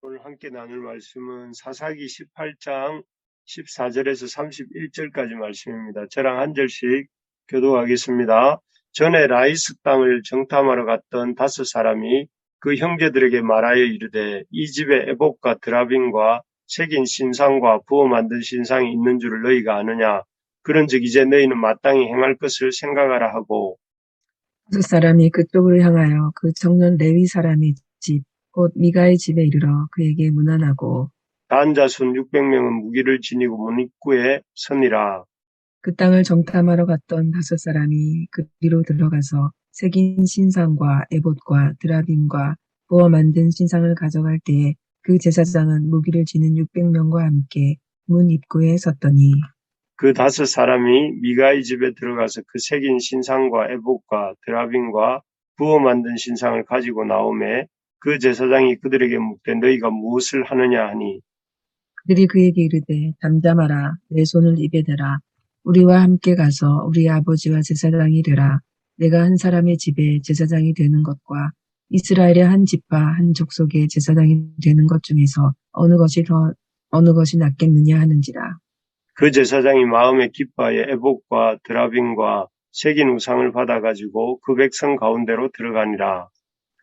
오늘 함께 나눌 말씀은 사사기 18장 14절에서 31절까지 말씀입니다. 저랑 한 절씩 교독하겠습니다. 전에 라이스 땅을 정탐하러 갔던 5 사람이 그 형제들에게 말하여 이르되 이 집에 에봇과 드라빔과 새긴 신상과 부어 만든 신상이 있는 줄을 너희가 아느냐. 그런즉 이제 너희는 마땅히 행할 것을 생각하라 하고 5 사람이 그쪽으로 향하여 그 청년 레위 사람의 집, 곧 미가의 집에 이르러 그에게 문안하고 단 자손 600명은 무기를 지니고 문 입구에 서니라. 그 땅을 정탐하러 갔던 5 사람이 그리로 들어가서 새긴 신상과 에봇과 드라빔과 부어 만든 신상을 가져갈 때에 그 제사장은 무기를 지닌 600명과 함께 문 입구에 섰더니 그 5 사람이 미가의 집에 들어가서 그 새긴 신상과 에봇과 드라빔과 부어 만든 신상을 가지고 나오매 그 제사장이 그들에게 묻되 너희가 무엇을 하느냐 하니 그들이 그에게 이르되 잠잠하라 내 손을 입에 대라 우리와 함께 가서 우리 아버지와 제사장이 되라 내가 한 사람의 집에 제사장이 되는 것과 이스라엘의 한 집과 한 족속의 제사장이 되는 것 중에서 어느 것이 낫겠느냐 하는지라. 그 제사장이 마음에 기뻐하여 에봇과 드라빔과 새긴 우상을 받아가지고 그 백성 가운데로 들어가니라.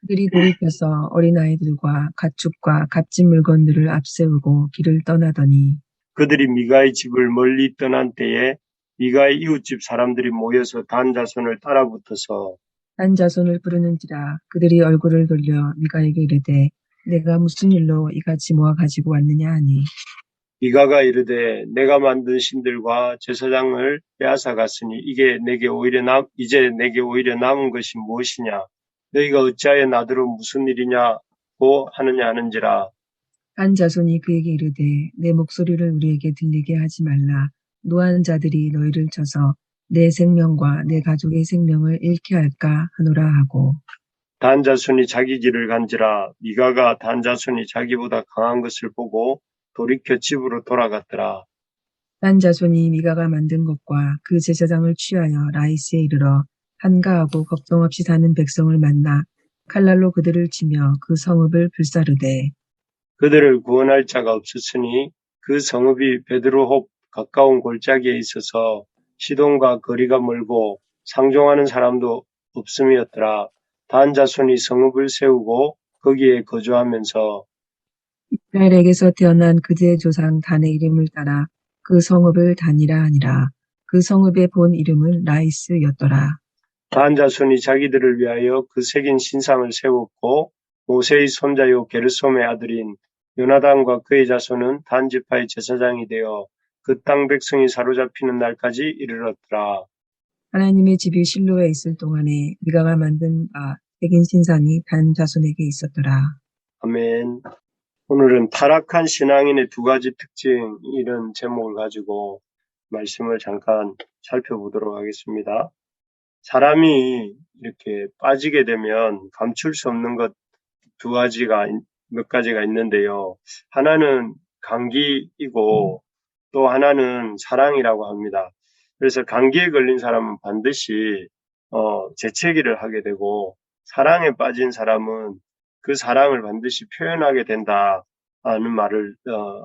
그들이 돌이켜서 어린아이들과 가축과 값진 물건들을 앞세우고 길을 떠나더니 그들이 미가의 집을 멀리 떠난 때에 미가의 이웃집 사람들이 모여서 단 자손을 따라붙어서 한 자손을 부르는지라. 그들이 얼굴을 돌려 미가에게 이르되 내가 무슨 일로 이같이 모아 가지고 왔느냐 하니 미가가 이르되 내가 만든 신들과 제사장을 빼앗아 갔으니 이제 내게 오히려 남은 것이 무엇이냐? 너희가 어찌하여 나더러 무슨 일이냐고 하느냐 하는지라. 한 자손이 그에게 이르되 내 목소리를 우리에게 들리게 하지 말라. 노한 자들이 너희를 쳐서 내 생명과 내 가족의 생명을 잃게 할까 하노라 하고 단 자손이 자기 길을 간지라. 미가가 단 자손이 자기보다 강한 것을 보고 돌이켜 집으로 돌아갔더라. 한 자손이 미가가 만든 것과 그 제사장을 취하여 라이스에 이르러 한가하고 걱정 없이 사는 백성을 만나 칼날로 그들을 치며 그 성읍을 불사르되 그들을 구원할 자가 없었으니 그 성읍이 베드로홉 가까운 골짜기에 있어서 시돈과 거리가 멀고 상종하는 사람도 없음이었더라. 단 자손이 성읍을 세우고 거기에 거주하면서 이스라엘에게서 태어난 그들의 조상 단의 이름을 따라 그 성읍을 단이라 하니라. 그 성읍의 본 이름은 라이스였더라. 단 자손이 자기들을 위하여 그 새긴 신상을 세웠고 모세의 손자요 게르솜의 아들인 요나단과 그의 자손은 단 지파의 제사장이 되어 그 땅 백성이 사로잡히는 날까지 이르렀더라. 하나님의 집이 실로에 있을 동안에 미가가 만든 바 새긴 신상이 단 자손에게 있었더라. 아멘. 오늘은 타락한 신앙인의 2가지 특징 이런 제목을 가지고 말씀을 잠깐 살펴보도록 하겠습니다. 사람이 이렇게 빠지게 되면 감출 수 없는 것 몇 가지가 있는데요. 하나는 감기이고 또 하나는 사랑이라고 합니다. 그래서 감기에 걸린 사람은 반드시 재채기를 하게 되고 사랑에 빠진 사람은 그 사랑을 반드시 표현하게 된다는 말을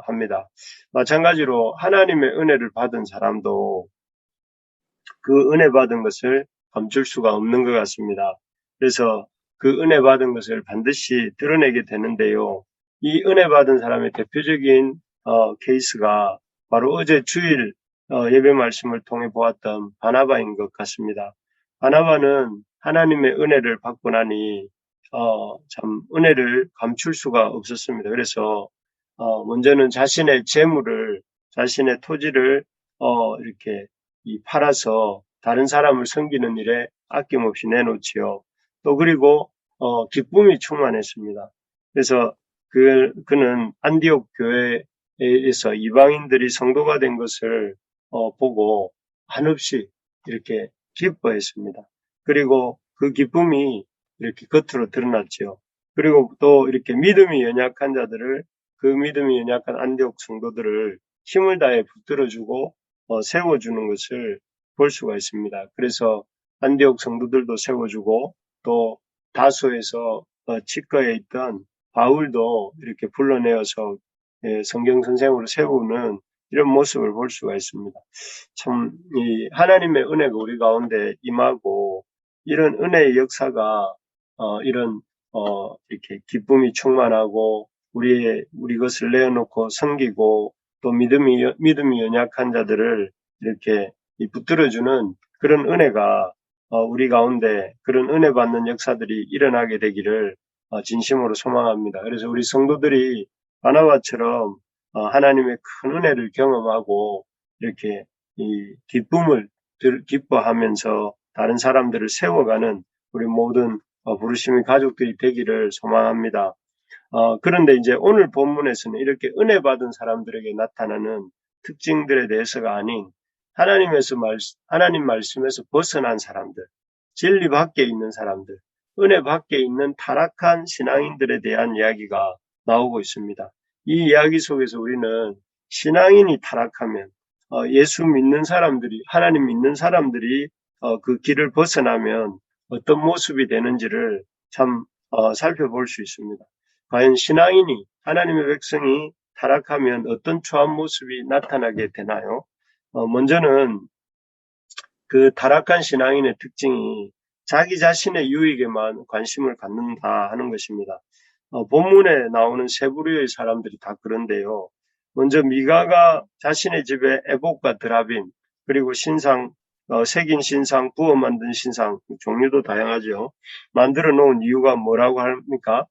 합니다. 마찬가지로 하나님의 은혜를 받은 사람도 그 은혜 받은 것을 감출 수가 없는 것 같습니다. 그래서 그 은혜 받은 것을 반드시 드러내게 되는데요. 이 은혜 받은 사람의 대표적인 케이스가 바로 어제 주일 예배 말씀을 통해 보았던 바나바인 것 같습니다. 바나바는 하나님의 은혜를 받고 나니 참 은혜를 감출 수가 없었습니다. 그래서 먼저는 자신의 재물을, 자신의 토지를 이렇게 팔아서 다른 사람을 섬기는 일에 아낌없이 내놓지요. 또 그리고 기쁨이 충만했습니다. 그래서 그는 안디옥 교회에서 이방인들이 성도가 된 것을 보고 한없이 이렇게 기뻐했습니다. 그리고 그 기쁨이 이렇게 겉으로 드러났죠. 그리고 또 이렇게 믿음이 연약한 자들을, 그 믿음이 연약한 안디옥 성도들을 힘을 다해 붙들어주고 세워주는 것을 볼 수가 있습니다. 그래서 안디옥 성도들도 세워주고 또 다소에서 치과에 있던 바울도 이렇게 불러내어서 성경 선생으로 세우는 이런 모습을 볼 수가 있습니다. 참, 이 하나님의 은혜가 우리 가운데 임하고 이런 은혜의 역사가 이런 이렇게 기쁨이 충만하고 우리 것을 내어놓고 섬기고 또 믿음이 연약한 자들을 이렇게 붙들어주는 그런 은혜가 우리 가운데 그런 은혜 받는 역사들이 일어나게 되기를 진심으로 소망합니다. 그래서 우리 성도들이 바나바처럼 하나님의 큰 은혜를 경험하고 이렇게 이 기쁨을 기뻐하면서 다른 사람들을 세워가는 우리 모든 부르심의 가족들이 되기를 소망합니다. 그런데 이제 오늘 본문에서는 이렇게 은혜 받은 사람들에게 나타나는 특징들에 대해서가 아닌 하나님 말씀에서 벗어난 사람들, 진리 밖에 있는 사람들, 은혜 밖에 있는 타락한 신앙인들에 대한 이야기가 나오고 있습니다. 이 이야기 속에서 우리는 신앙인이 타락하면 예수 믿는 사람들이, 하나님 믿는 사람들이 그 길을 벗어나면 어떤 모습이 되는지를 참 살펴볼 수 있습니다. 과연 신앙인이, 하나님의 백성이 타락하면 어떤 추한 모습이 나타나게 되나요? 먼저는 그 타락한 신앙인의 특징이 자기 자신의 유익에만 관심을 갖는다 하는 것입니다. 본문에 나오는 세 부류의 사람들이 다 그런데요. 먼저 미가가 자신의 집에 에봇과 드라빔, 그리고 신상, 새긴 신상, 부어 만든 신상, 종류도 다양하죠. 만들어 놓은 이유가 뭐라고 합니까?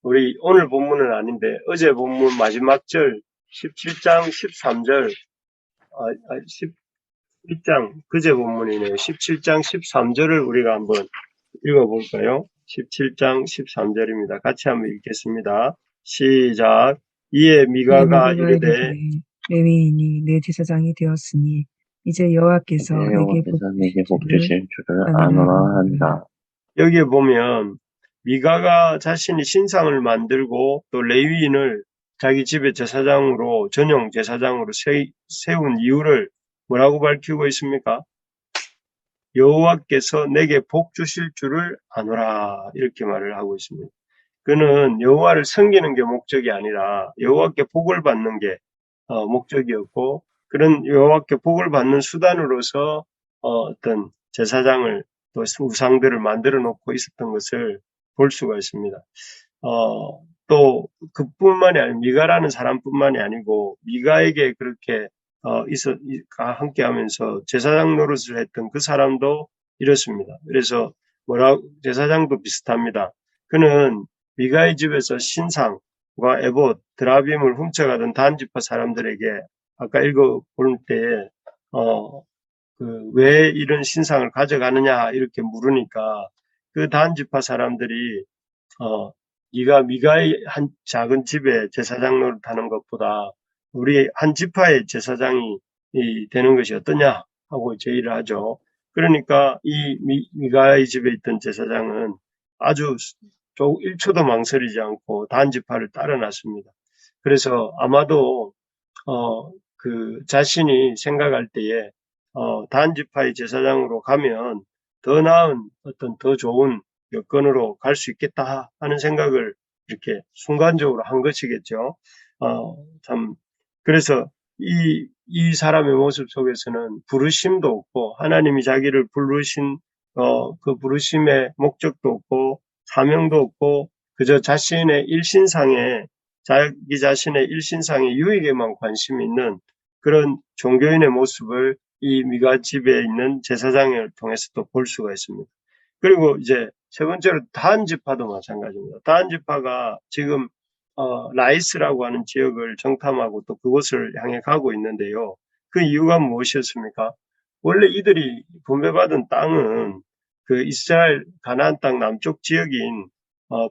우리 오늘 본문은 아닌데 어제 본문 마지막 절 17장 13절 11장 그제 본문이네요. 17장 13절을 우리가 한번 읽어볼까요? 17장 13절입니다. 같이 한번 읽겠습니다. 시작. 이에 미가가 이르되 레위인이 내 제사장이 되었으니 이제 여호와께서 내게 복 주실 줄을 아노라 한다. 여기에 보면 미가가 자신이 신상을 만들고 또 레위인을 자기 집의 제사장으로 전용 제사장으로 세운 이유를 뭐라고 밝히고 있습니까? 여호와께서 내게 복 주실 줄을 아노라 이렇게 말을 하고 있습니다. 그는 여호와를 섬기는 게 목적이 아니라 여호와께 복을 받는 게 목적이었고 그런 여호와께 복을 받는 수단으로서 어떤 제사장을 또 우상들을 만들어 놓고 있었던 것을 볼 수가 있습니다. 또 그뿐만이 아니고 미가라는 사람뿐만이 아니고 미가에게 그렇게 함께하면서 제사장 노릇을 했던 그 사람도 이렇습니다. 그래서 제사장도 비슷합니다. 그는 미가의 집에서 신상과 에봇, 드라빔을 훔쳐가던 단지파 사람들에게 아까 읽어볼 때에 왜 이런 신상을 가져가느냐 이렇게 물으니까 그 단지파 사람들이 네가 미가의 한 작은 집에 제사장 노릇하는 것보다 우리 한 지파의 제사장이 되는 것이 어떠냐 하고 제의를 하죠. 그러니까 이 미가의 집에 있던 제사장은 아주 1초도 망설이지 않고 단지파를 따라 놨습니다. 그래서 아마도 그 자신이 생각할 때에 단지파의 제사장으로 가면 더 나은 어떤 더 좋은 여건으로 갈 수 있겠다 하는 생각을 이렇게 순간적으로 한 것이겠죠. 그래서 이 사람의 모습 속에서는 부르심도 없고 하나님이 자기를 부르신 그 부르심의 목적도 없고 사명도 없고 그저 자기 자신의 일신상의 유익에만 관심이 있는 그런 종교인의 모습을 이 미가 집에 있는 제사장을 통해서도 볼 수가 있습니다. 그리고 이제 세 번째로 다한지파도 마찬가지입니다. 다한지파가 지금 라이스라고 하는 지역을 정탐하고 또 그곳을 향해 가고 있는데요. 그 이유가 무엇이었습니까? 원래 이들이 분배받은 땅은 그 이스라엘 가나안 땅 남쪽 지역인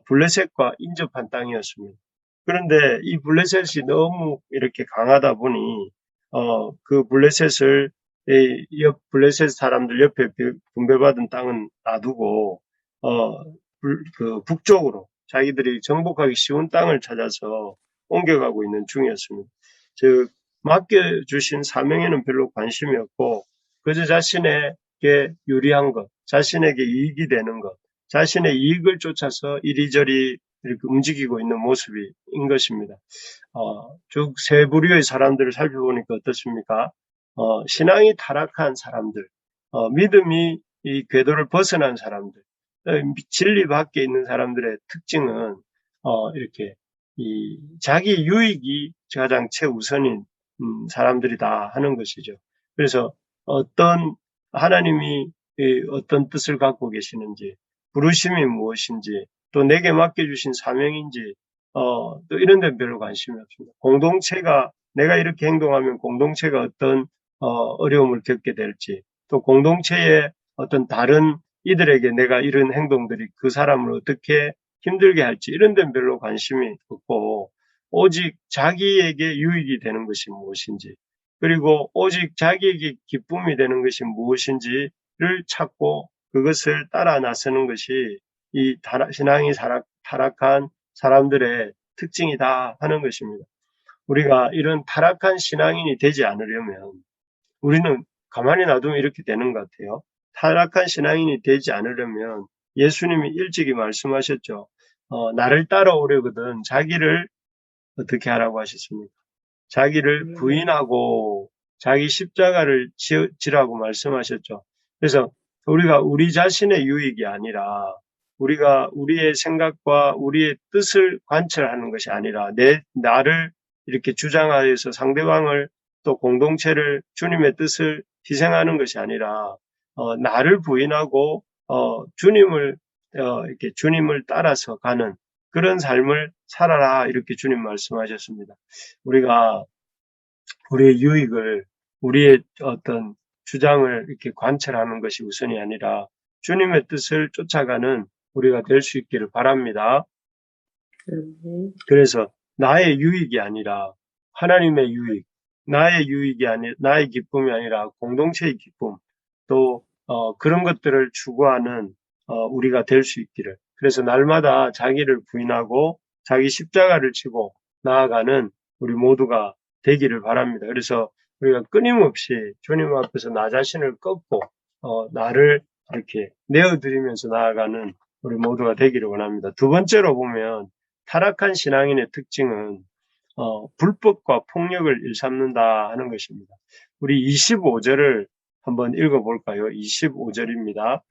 블레셋과 인접한 땅이었습니다. 그런데 이 블레셋이 너무 이렇게 강하다 보니 그 블레셋을 블레셋 사람들 옆에 분배받은 땅은 놔두고 그 북쪽으로 자기들이 정복하기 쉬운 땅을 찾아서 옮겨가고 있는 중이었습니다. 즉 맡겨주신 사명에는 별로 관심이 없고 그저 자신에게 유리한 것, 자신에게 이익이 되는 것, 자신의 이익을 쫓아서 이리저리 이렇게 움직이고 있는 모습인 것입니다. 쭉 세 부류의 사람들을 살펴보니까 어떻습니까? 신앙이 타락한 사람들, 믿음이 이 궤도를 벗어난 사람들, 진리 밖에 있는 사람들의 특징은 이렇게 이 자기 유익이 가장 최우선인 사람들이다 하는 것이죠. 그래서 어떤 하나님이 어떤 뜻을 갖고 계시는지, 부르심이 무엇인지, 또 내게 맡겨주신 사명인지, 또 이런 데는 별로 관심이 없습니다. 공동체가, 내가 이렇게 행동하면 공동체가 어떤, 어려움을 겪게 될지, 또 공동체의 어떤 다른 이들에게 내가 이런 행동들이 그 사람을 어떻게 힘들게 할지, 이런 데는 별로 관심이 없고, 오직 자기에게 유익이 되는 것이 무엇인지, 그리고 오직 자기에게 기쁨이 되는 것이 무엇인지를 찾고 그것을 따라 나서는 것이 이 신앙이 타락한 사람들의 특징이다 하는 것입니다. 우리가 이런 타락한 신앙인이 되지 않으려면 우리는 가만히 놔두면 이렇게 되는 것 같아요. 타락한 신앙인이 되지 않으려면 예수님이 일찍이 말씀하셨죠. 나를 따라오려거든 자기를 어떻게 하라고 하셨습니까? 자기를 부인하고 자기 십자가를 지라고 말씀하셨죠. 그래서 우리가 우리 자신의 유익이 아니라 우리가 우리의 생각과 우리의 뜻을 관철하는 것이 아니라 나를 이렇게 주장하여서 상대방을 또 공동체를 주님의 뜻을 희생하는 것이 아니라 나를 부인하고 주님을 이렇게 주님을 따라서 가는 그런 삶을 살아라 이렇게 주님 말씀하셨습니다. 우리가 우리의 유익을 우리의 어떤 주장을 이렇게 관철하는 것이 우선이 아니라 주님의 뜻을 쫓아가는 우리가 될 수 있기를 바랍니다. 그래서 나의 유익이 아니라 하나님의 유익, 나의 유익이 아니 나의 기쁨이 아니라 공동체의 기쁨, 또 그런 것들을 추구하는 우리가 될 수 있기를. 그래서 날마다 자기를 부인하고 자기 십자가를 지고 나아가는 우리 모두가 되기를 바랍니다. 그래서 우리가 끊임없이 주님 앞에서 나 자신을 꺾고 나를 이렇게 내어드리면서 나아가는 우리 모두가 되기를 원합니다. 두 번째로 보면 타락한 신앙인의 특징은 불법과 폭력을 일삼는다 하는 것입니다. 우리 25절을 한번 읽어볼까요? 25절입니다.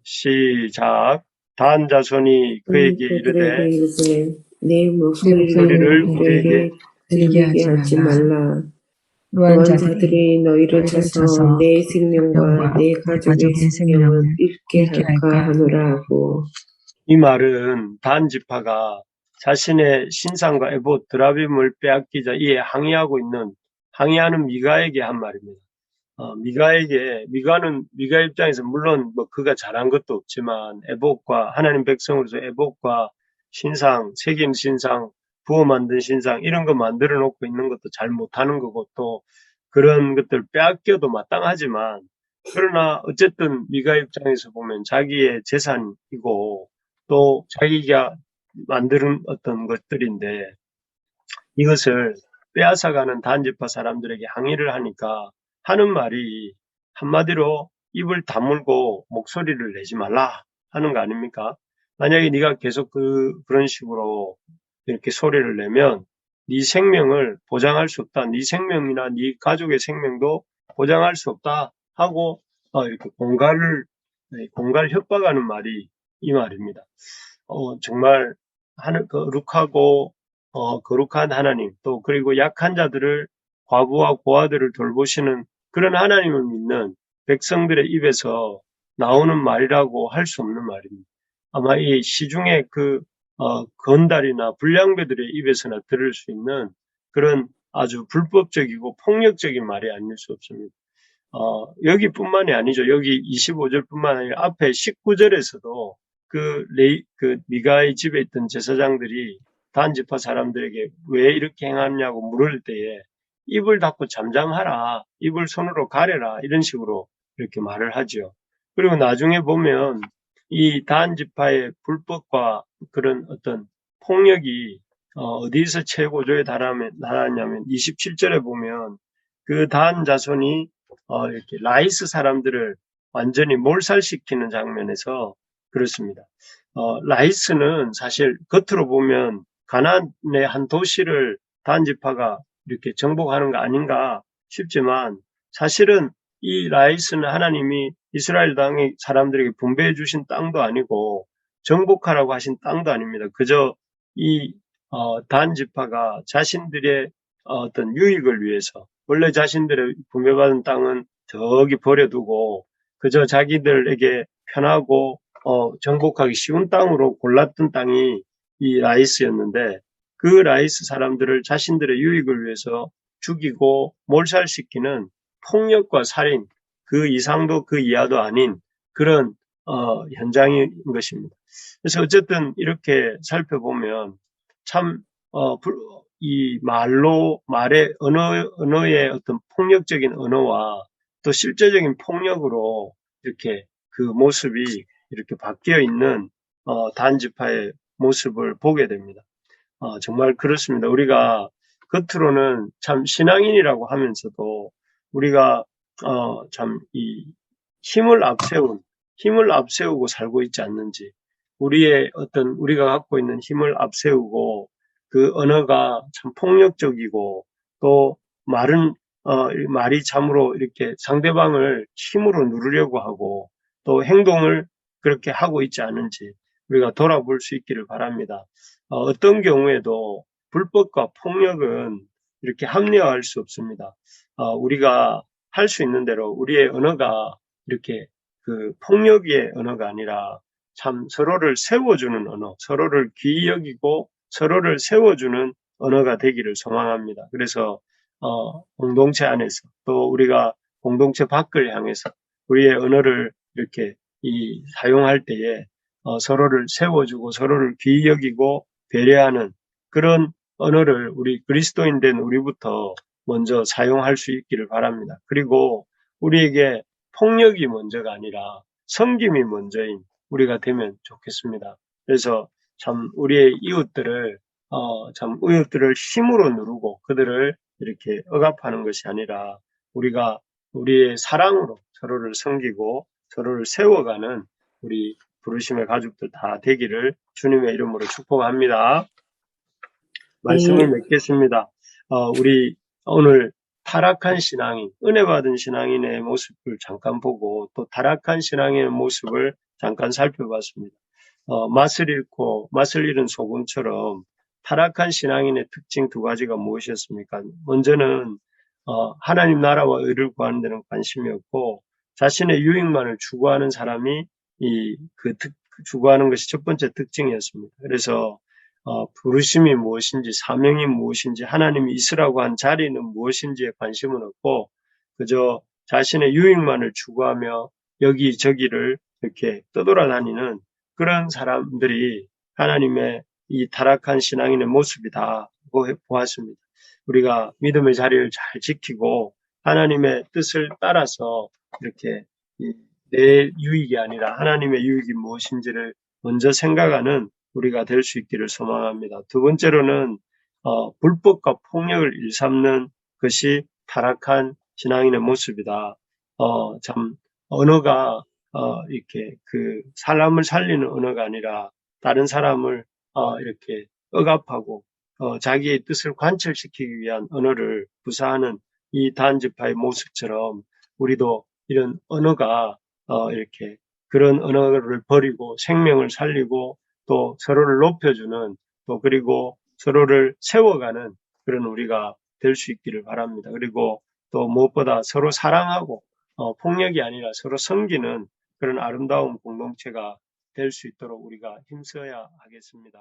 시작. 단 자손이 그에게 이르되 내 목소리를 우리에게 들리게 하지 말라. 노한 자들이 너희를 쳐서 내 생명과 내 가족의 생명을 잃게 할까 하노라 하고. 이 말은 단 지파가 자신의 신상과 에봇 드라빔을 빼앗기자 이에 항의하는 미가에게 한 말입니다. 미가 입장에서 물론 뭐 그가 잘한 것도 없지만 에봇과 하나님 백성으로서 에봇과 신상, 새긴 신상, 부어 만든 신상 이런 거 만들어 놓고 있는 것도 잘 못하는 거고 또 그런 것들 빼앗겨도 마땅하지만 그러나 어쨌든 미가 입장에서 보면 자기의 재산이고 또 자기가 만드는 어떤 것들인데 이것을 빼앗아가는 단지파 사람들에게 항의를 하니까 하는 말이 한마디로 입을 다물고 목소리를 내지 말라 하는 거 아닙니까? 만약에 네가 계속 그런 식으로 이렇게 소리를 내면 네 생명을 보장할 수 없다. 네 생명이나 네 가족의 생명도 보장할 수 없다 하고 이렇게 공갈 협박하는 말이 이 말입니다. 정말 거룩한 하나님 또 그리고 약한 자들을 과부와 고아들을 돌보시는 그런 하나님을 믿는 백성들의 입에서 나오는 말이라고 할 수 없는 말입니다. 아마 이 시중에 건달이나 불량배들의 입에서나 들을 수 있는 그런 아주 불법적이고 폭력적인 말이 아닐 수 없습니다. 여기뿐만이 아니죠. 여기 25절뿐만 아니라 앞에 19절에서도 미가의 집에 있던 제사장들이 단지파 사람들에게 왜 이렇게 행하냐고 물을 때에 입을 닫고 잠잠하라, 입을 손으로 가려라 이런 식으로 이렇게 말을 하죠. 그리고 나중에 보면 이 단지파의 불법과 그런 어떤 폭력이 어디서 최고조에 달하냐면 27절에 보면 그 단 자손이 이렇게 라이스 사람들을 완전히 몰살시키는 장면에서 그렇습니다. 라이스는 사실 겉으로 보면 가나안의 한 도시를 단지파가 이렇게 정복하는 거 아닌가 싶지만 사실은 이 라이스는 하나님이 이스라엘 땅의 사람들에게 분배해 주신 땅도 아니고 정복하라고 하신 땅도 아닙니다. 그저 이 단지파가 자신들의 어떤 유익을 위해서 원래 자신들의 분배받은 땅은 저기 버려두고 그저 자기들에게 편하고 정복하기 쉬운 땅으로 골랐던 땅이 이 라이스였는데 그 라이스 사람들을 자신들의 유익을 위해서 죽이고 몰살시키는 폭력과 살인, 그 이상도 그 이하도 아닌 그런 현장인 것입니다. 그래서 어쨌든 이렇게 살펴보면 참 이 말의 언어의 어떤 폭력적인 언어와 또 실제적인 폭력으로 이렇게 그 모습이 이렇게 바뀌어 있는 단지파의 모습을 보게 됩니다. 정말 그렇습니다. 우리가 겉으로는 참 신앙인이라고 하면서도 우리가 참 이 힘을 앞세우고 살고 있지 않는지, 우리의 어떤 우리가 갖고 있는 힘을 앞세우고 그 언어가 참 폭력적이고 또 말이 참으로 이렇게 상대방을 힘으로 누르려고 하고 또 행동을 그렇게 하고 있지 않은지 우리가 돌아볼 수 있기를 바랍니다. 어떤 경우에도 불법과 폭력은 이렇게 합리화할 수 없습니다. 우리가 할 수 있는 대로 우리의 언어가 이렇게 그 폭력의 언어가 아니라 참 서로를 세워주는 언어, 서로를 귀히 여기고 서로를 세워주는 언어가 되기를 소망합니다. 그래서 공동체 안에서 또 우리가 공동체 밖을 향해서 우리의 언어를 이렇게 사용할 때에 서로를 세워주고 서로를 귀히 여기고 배려하는 그런 언어를 우리 그리스도인 된 우리부터 먼저 사용할 수 있기를 바랍니다. 그리고 우리에게 폭력이 먼저가 아니라 섬김이 먼저인 우리가 되면 좋겠습니다. 그래서 참 우리의 이웃들을 힘으로 누르고 그들을 이렇게 억압하는 것이 아니라 우리가 우리의 사랑으로 서로를 섬기고 서로를 세워가는 우리 부르심의 가족들 다 되기를 주님의 이름으로 축복합니다. 말씀을 맺겠습니다. 우리 오늘 타락한 신앙인, 은혜 받은 신앙인의 모습을 잠깐 보고 또 타락한 신앙인의 모습을 잠깐 살펴봤습니다. 맛을 잃고 맛을 잃은 소금처럼 타락한 신앙인의 특징 두 가지가 무엇이었습니까? 먼저는 하나님 나라와 의를 구하는 데는 관심이 없고 자신의 유익만을 추구하는 사람이 추구하는 것이 첫 번째 특징이었습니다. 그래서 부르심이 무엇인지 사명이 무엇인지 하나님이 있으라고 한 자리는 무엇인지에 관심은 없고 그저 자신의 유익만을 추구하며 여기저기를 이렇게 떠돌아다니는 그런 사람들이 하나님의 이 타락한 신앙인의 모습이다고 보았습니다. 우리가 믿음의 자리를 잘 지키고 하나님의 뜻을 따라서 이렇게 내 유익이 아니라 하나님의 유익이 무엇인지를 먼저 생각하는 우리가 될 수 있기를 소망합니다. 두 번째로는 불법과 폭력을 일삼는 것이 타락한 신앙인의 모습이다. 참 언어가 이렇게 그 사람을 살리는 언어가 아니라 다른 사람을 이렇게 억압하고 자기의 뜻을 관철시키기 위한 언어를 구사하는 이 단지파의 모습처럼 우리도 이런 언어가 이렇게 그런 언어를 버리고 생명을 살리고 또 서로를 높여주는 또 그리고 서로를 세워가는 그런 우리가 될 수 있기를 바랍니다. 그리고 또 무엇보다 서로 사랑하고 폭력이 아니라 서로 섬기는 그런 아름다운 공동체가 될 수 있도록 우리가 힘써야 하겠습니다.